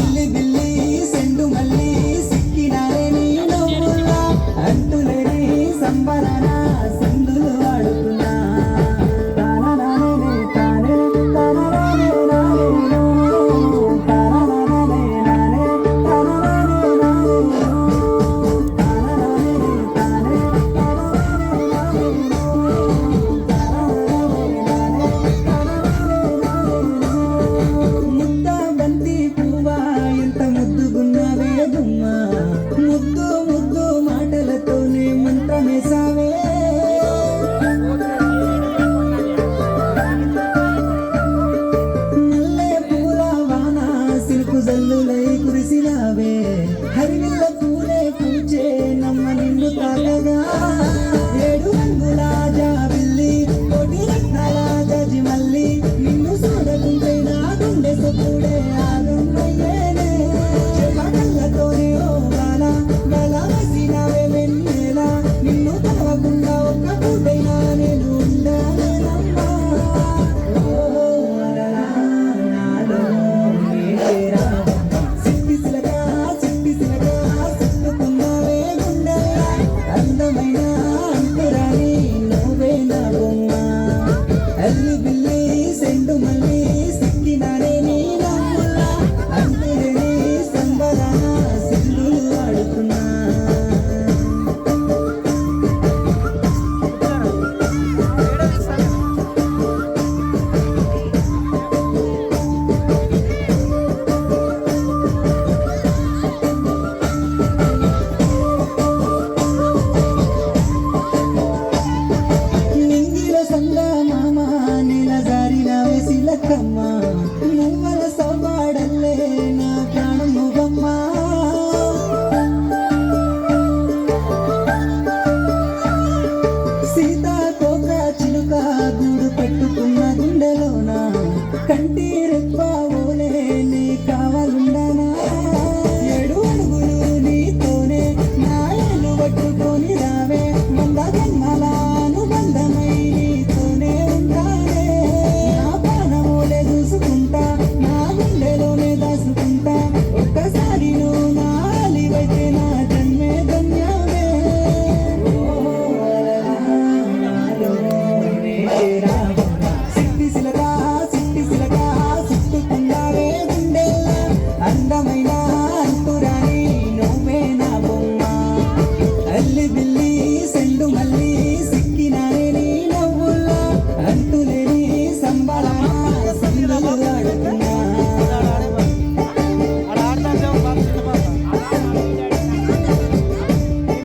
అల్లి బిల్లి సెండు మల్లి సిక్కినారే నీ నవ్వులా అంతులేని సంబరాన సింధులు వాడుతున్నా తాననానే తానే తాననానే నానేనో తాననానే నానే తాననానే నానేనో తాననానే తానే తాననానే నానేనో తాననానే నానే తాననానే నానేనో ముద్ద బంతి పువ్వా ఎంత ముద్దుగున్నావే గుమ్మా ముద్దు ముద్దు మాటలతోనే మంత్రమేసావే మల్లె పూల వాన సిల్కు జల్లులై కురిసినావే హరివిల్ల పూలే పూచే నమ్మ నిన్ను తాకగా ఏడు రంగుల జాబిల్లి కోటి రత్నాల గజి మల్లి నిన్ను చూడకుంటే నా గుండె సొప్పుడే ఆగమ్మయ్యేనే చెమటలతోనే ఓ బాల బల వేసినావే వెన్నెల నిన్ను తలవకుండా ఒక్క పూటైనా నేను ఉండాలేనమ్మా ఓ అలలా నాలో నీకేరా సిట్టి సిలక చుట్టుకున్నావే గుండెలా అందమైన అంకురాని నువ్వే నా బొమ్మ అల్లి బిల్లి సెండు మల్లి సిక్కినారే నీ నవ్వులా అంతులేని సంబరాన సింధులు వాడుతున్నా నింగిల సంగ మామ నెల జారిన వేసిలకమ్మ నువ్వల సవ్వాడల్లే నా ప్రాణం నువ్వమ్మ సీతాకోక చిలుక గూడు పెట్టుకున్న గుండెలోన కంటి రెప్ప ఓలే నీ కావాలుండనా ఏడు అడుగులు నీతోనే నా ఏలు పట్టుకొని రావే వంద జన్మలాను బంధమై నీతోనే ఉంటానే నా ప్రాణమోలే చూసుకుంటా నా గుండెలోనే దాచుకుంటా ఒక్కసారి నువ్వు నా అలివైతే నా జన్మే ధన్యమే ఓ అలలా నాలో నీకేరా సిట్టి సిలక చుట్టుకున్నావే గుండెలా అందమైన